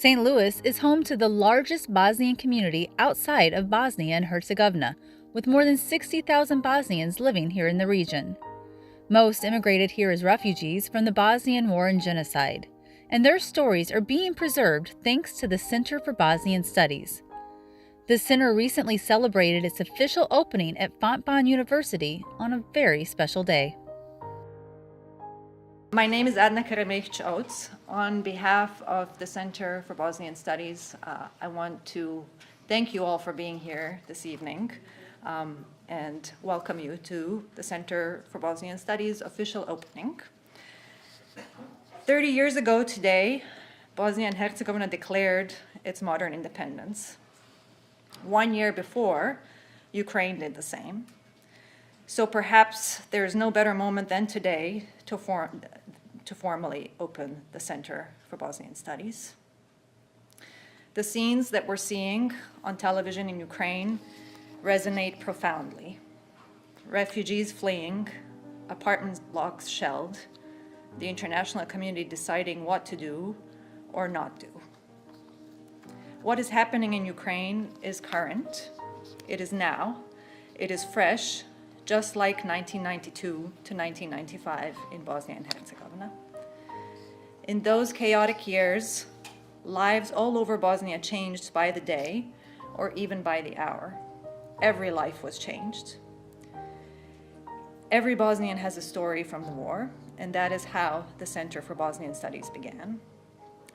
St. Louis is home to the largest Bosnian community outside of Bosnia and Herzegovina, with more than 60,000 Bosnians living here in the region. Most immigrated here as refugees from the Bosnian War and genocide, and their stories are being preserved thanks to the Center for Bosnian Studies. The center recently celebrated its official opening at Fontbonne University on a very special day. My name is Adna Karameh-Oates. On behalf of the Center for Bosnian Studies, I want to thank you all for being here this evening and welcome you to the Center for Bosnian Studies official opening. 30 years ago today, Bosnia and Herzegovina declared its modern independence. 1 year before, Ukraine did the same. So perhaps there is no better moment than today to formally open the Center for Bosnian Studies. The scenes that we're seeing on television in Ukraine resonate profoundly. Refugees fleeing, apartment blocks shelled, the international community deciding what to do or not do. What is happening in Ukraine is current, it is now, it is fresh, just like 1992 to 1995 in Bosnia and Herzegovina. In those chaotic years, lives all over Bosnia changed by the day or even by the hour. Every life was changed. Every Bosnian has a story from the war, and that is how the Center for Bosnian Studies began.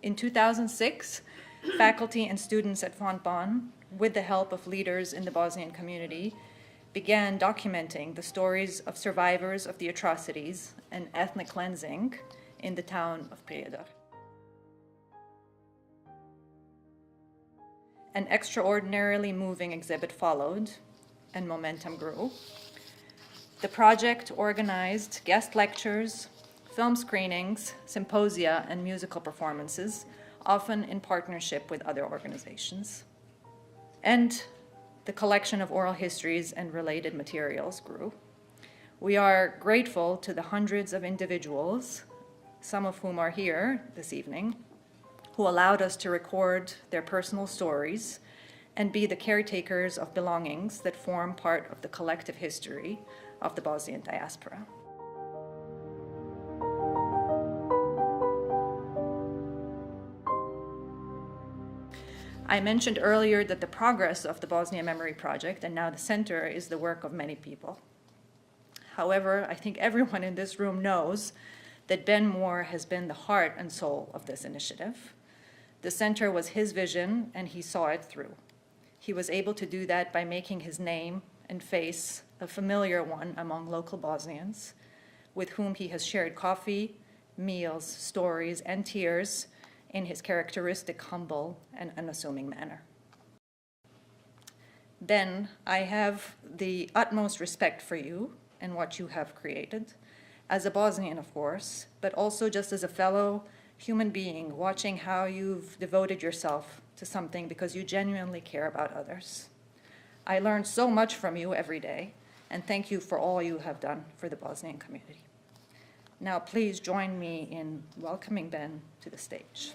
In 2006, faculty and students at Fontbonne, with the help of leaders in the Bosnian community, began documenting the stories of survivors of the atrocities and ethnic cleansing in the town of Prijedor. An extraordinarily moving exhibit followed, and momentum grew. The project organized guest lectures, film screenings, symposia, and musical performances, often in partnership with other organizations. And the collection of oral histories and related materials grew. We are grateful to the hundreds of individuals, some of whom are here this evening, who allowed us to record their personal stories and be the caretakers of belongings that form part of the collective history of the Bosnian diaspora. I mentioned earlier that the progress of the Bosnia Memory Project and now the Center is the work of many people. However, I think everyone in this room knows that Ben Moore has been the heart and soul of this initiative. The Center was his vision and he saw it through. He was able to do that by making his name and face a familiar one among local Bosnians, with whom he has shared coffee, meals, stories, and tears in his characteristic, humble, and unassuming manner. Ben, I have the utmost respect for you and what you have created, as a Bosnian, of course, but also just as a fellow human being, watching how you've devoted yourself to something because you genuinely care about others. I learned so much from you every day, and thank you for all you have done for the Bosnian community. Now, please join me in welcoming Ben to the stage.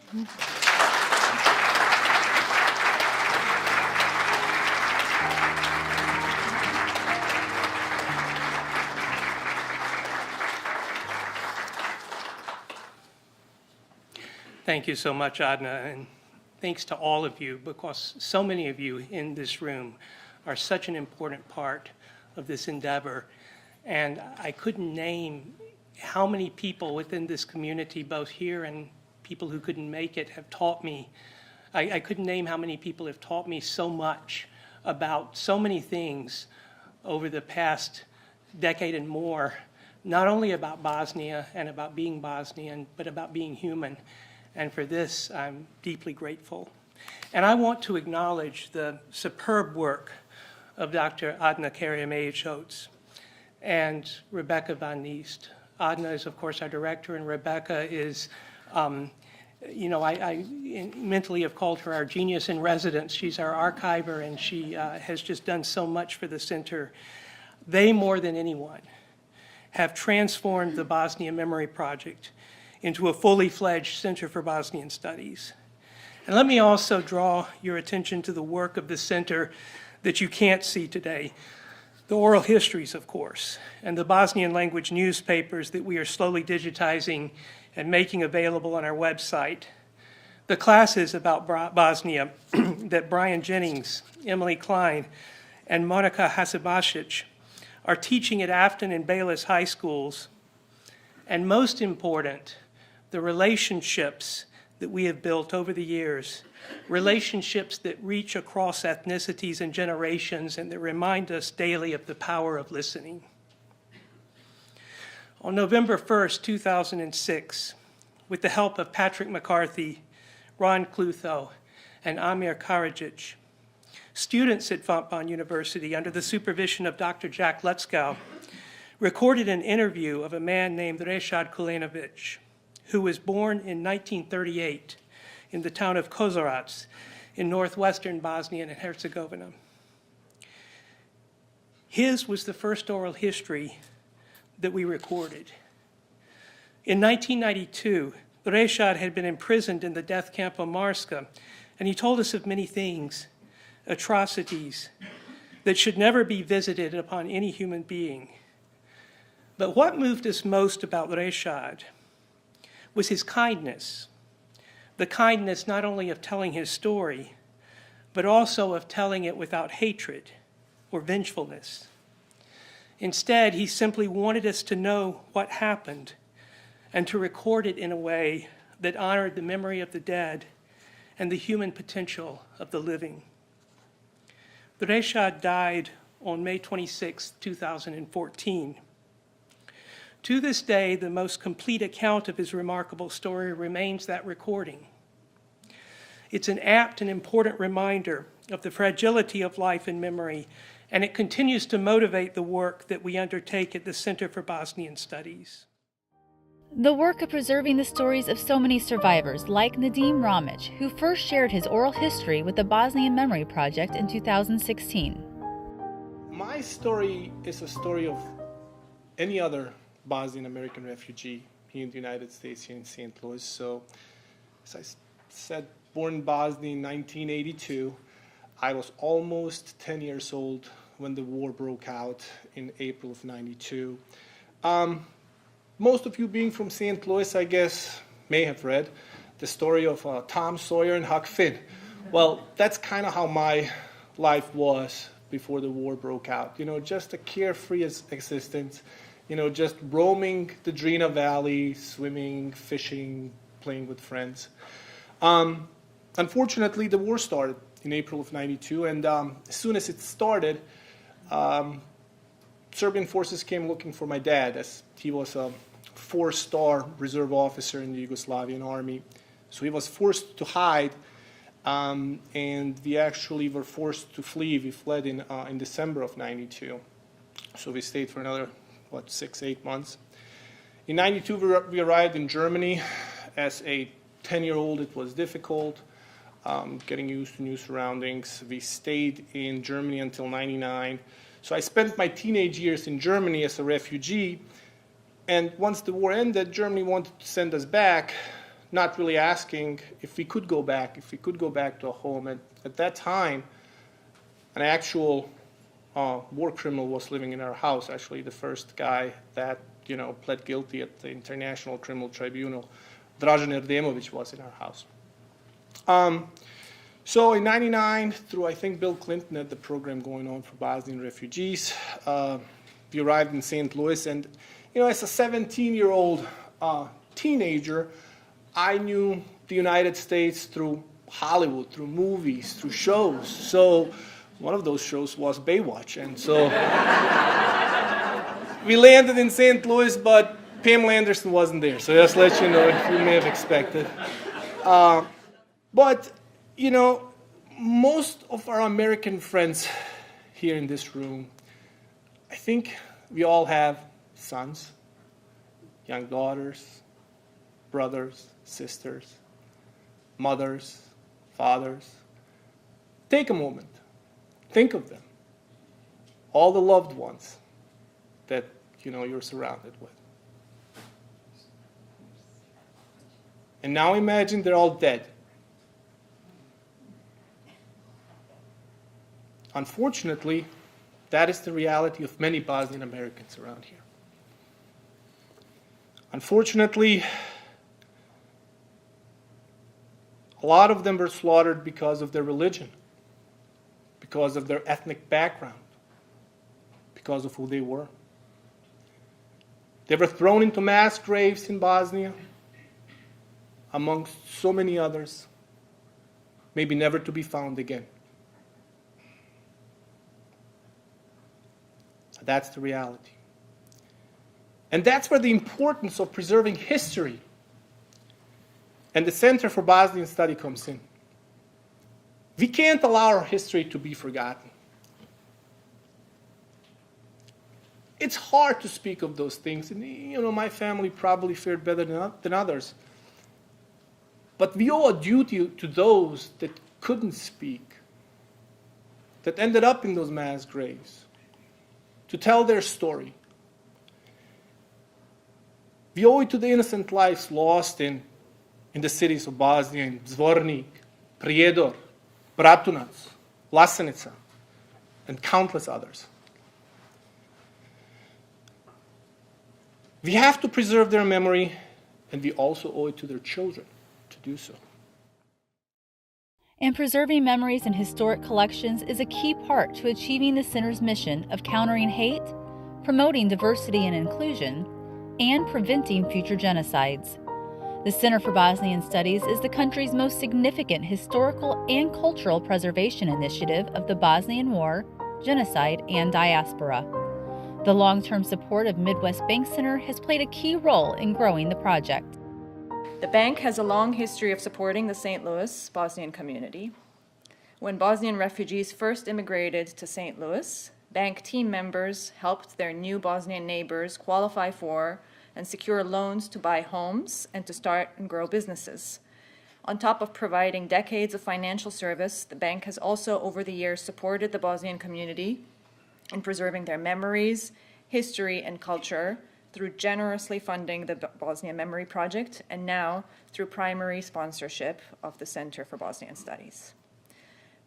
Thank you so much, Adna, and thanks to all of you, because so many of you in this room are such an important part of this endeavor. And I couldn't name how many people within this community, both here and people who couldn't make it, have taught me. I couldn't name how many people have taught me so much about so many things over the past decade and more, not only about Bosnia and about being Bosnian, but about being human. And for this, I'm deeply grateful. And I want to acknowledge the superb work of Dr. Adna Karameh-Oates and Rebecca Van Niest. Adna is, of course, our director, and Rebecca is, I mentally have called her our genius in residence. She's our archiver, and she has just done so much for the center. They, more than anyone, have transformed the Bosnia Memory Project into a fully fledged Center for Bosnian Studies. And let me also draw your attention to the work of the center that you can't see today. The oral histories, of course, and the Bosnian language newspapers that we are slowly digitizing and making available on our website. The classes about Bosnia that Brian Jennings, Emily Klein, and Monica Hasibasic are teaching at Afton and Bayless high schools. And most important, the relationships that we have built over the years, relationships that reach across ethnicities and generations and that remind us daily of the power of listening. On November 1st, 2006, with the help of Patrick McCarthy, Ron Klutho, and Amir Karadzic, students at Fontbonne University, under the supervision of Dr. Jack Lutzkow, recorded an interview of a man named Reshad Kulenovic, who was born in 1938 in the town of Kozarac in northwestern Bosnia and Herzegovina. His was the first oral history that we recorded. In 1992, Reshad had been imprisoned in the death camp of Marska, and he told us of many things, atrocities, that should never be visited upon any human being. But what moved us most about Reshad was his kindness, the kindness not only of telling his story, but also of telling it without hatred or vengefulness. Instead, he simply wanted us to know what happened and to record it in a way that honored the memory of the dead and the human potential of the living. Reshad died on May 26, 2014. To this day, the most complete account of his remarkable story remains that recording. It's an apt and important reminder of the fragility of life and memory, and it continues to motivate the work that we undertake at the Center for Bosnian Studies. The work of preserving the stories of so many survivors, like Nadim Ramic, who first shared his oral history with the Bosnian Memory Project in 2016. My story is a story of any other Bosnian American refugee here in the United States, here in St. Louis. So, as I said, born in Bosnia in 1982. I was almost 10 years old when the war broke out in April of 92. Most of you being from St. Louis, I guess, may have read the story of Tom Sawyer and Huck Finn. Well, that's kind of how my life was before the war broke out. You know, just a carefree existence. You know, just roaming the Drina Valley, swimming, fishing, playing with friends. Unfortunately, the war started in April of 92, and as soon as it started, Serbian forces came looking for my dad, as he was a 4-star reserve officer in the Yugoslavian army. So he was forced to hide, and we actually were forced to flee. We fled in December of 92. So we stayed for another 6-8 months. In 92, we arrived in Germany. As a 10-year-old, it was difficult getting used to new surroundings. We stayed in Germany until 99. So I spent my teenage years in Germany as a refugee. And once the war ended, Germany wanted to send us back, not really asking if we could go back, to a home. At that time, an actual war criminal was living in our house. Actually, the first guy that pled guilty at the International Criminal Tribunal, Dražen Erdemović, was in our house. So in 99, through I think Bill Clinton had the program going on for Bosnian refugees, we arrived in St. Louis, and as a 17-year-old teenager, I knew the United States through Hollywood, through movies, through shows. So one of those shows was Baywatch, and so we landed in St. Louis, but Pamela Anderson wasn't there. So just let you know, you may have expected. But most of our American friends here in this room, I think we all have sons, young daughters, brothers, sisters, mothers, fathers. Take a moment. Think of them. All the loved ones that you're surrounded with. And now imagine they're all dead. Unfortunately, that is the reality of many Bosnian Americans around here. Unfortunately, a lot of them were slaughtered because of their religion, because of their ethnic background, because of who they were. They were thrown into mass graves in Bosnia, amongst so many others, maybe never to be found again. That's the reality. And that's where the importance of preserving history and the Center for Bosnian Study comes in. We can't allow our history to be forgotten. It's hard to speak of those things, and my family probably fared better than others. But we owe a duty to those that couldn't speak, that ended up in those mass graves, to tell their story. We owe it to the innocent lives lost in the cities of Bosnia, in Zvornik, Prijedor, Bratunac, Vlasenica, and countless others. We have to preserve their memory, and we also owe it to their children to do so. And preserving memories and historic collections is a key part to achieving the Center's mission of countering hate, promoting diversity and inclusion, and preventing future genocides. The Center for Bosnian Studies is the country's most significant historical and cultural preservation initiative of the Bosnian War, genocide, and diaspora. The long-term support of Midwest Bank Center has played a key role in growing the project. The bank has a long history of supporting the St. Louis Bosnian community. When Bosnian refugees first immigrated to St. Louis, bank team members helped their new Bosnian neighbors qualify for and secure loans to buy homes and to start and grow businesses. On top of providing decades of financial service, the bank has also over the years supported the Bosnian community in preserving their memories, history, and culture through generously funding the Bosnian Memory Project and now through primary sponsorship of the Center for Bosnian Studies.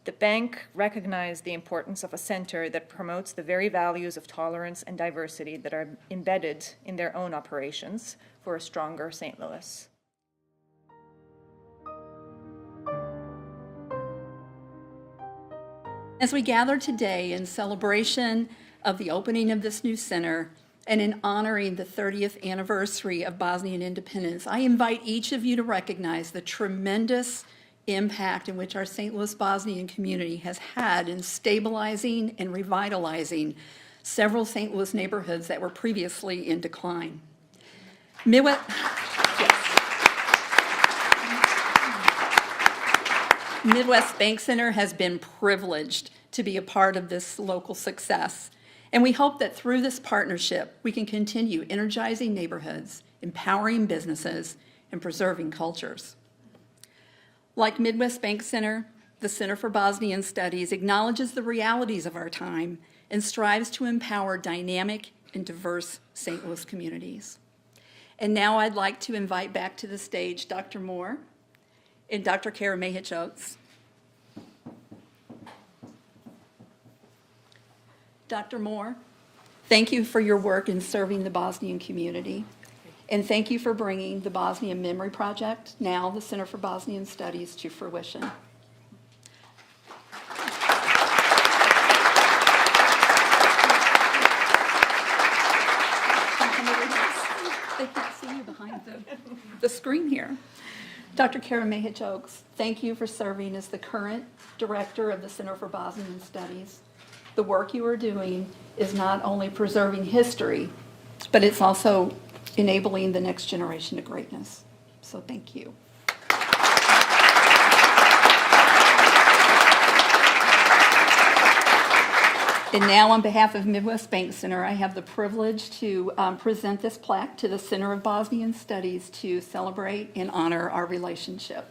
The bank recognized the importance of a center that promotes the very values of tolerance and diversity that are embedded in their own operations for a stronger St. Louis. As we gather today in celebration of the opening of this new center and in honoring the 30th anniversary of Bosnian independence, I invite each of you to recognize the tremendous impact in which our St. Louis Bosnian community has had in stabilizing and revitalizing several St. Louis neighborhoods that were previously in decline. Midwest Bank Center has been privileged to be a part of this local success, and we hope that through this partnership we can continue energizing neighborhoods, empowering businesses, and preserving cultures. Like Midwest Bank Center, the Center for Bosnian Studies acknowledges the realities of our time and strives to empower dynamic and diverse St. Louis communities. And now I'd like to invite back to the stage Dr. Moore and Dr. Kara Mehic-Oates. Dr. Moore, thank you for your work in serving the Bosnian community. And thank you for bringing the Bosnian Memory Project, now the Center for Bosnian Studies, to fruition. They can't see you behind the screen here. Dr. Kara Mehic-Oates, thank you for serving as the current director of the Center for Bosnian Studies. The work you are doing is not only preserving history, but it's also enabling the next generation to greatness. So thank you. And now on behalf of Midwest Bank Center, I have the privilege to present this plaque to the Center of Bosnian Studies to celebrate and honor our relationship.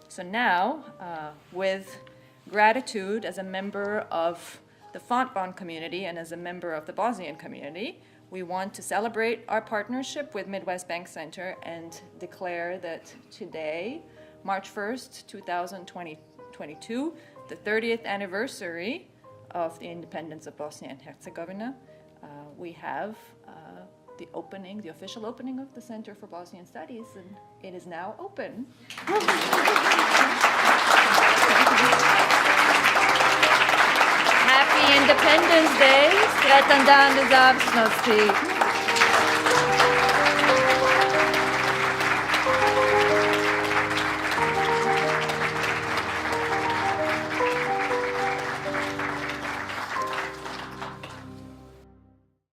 So now, with gratitude as a member of the Fontbonne community and as a member of the Bosnian community, we want to celebrate our partnership with Midwest Bank Center and declare that today, March 1st, 2022, the 30th anniversary of the independence of Bosnia and Herzegovina, we have the official opening of the Center for Bosnian Studies, and it is now open. Happy Independence Day, Sretan dan nezavisnosti.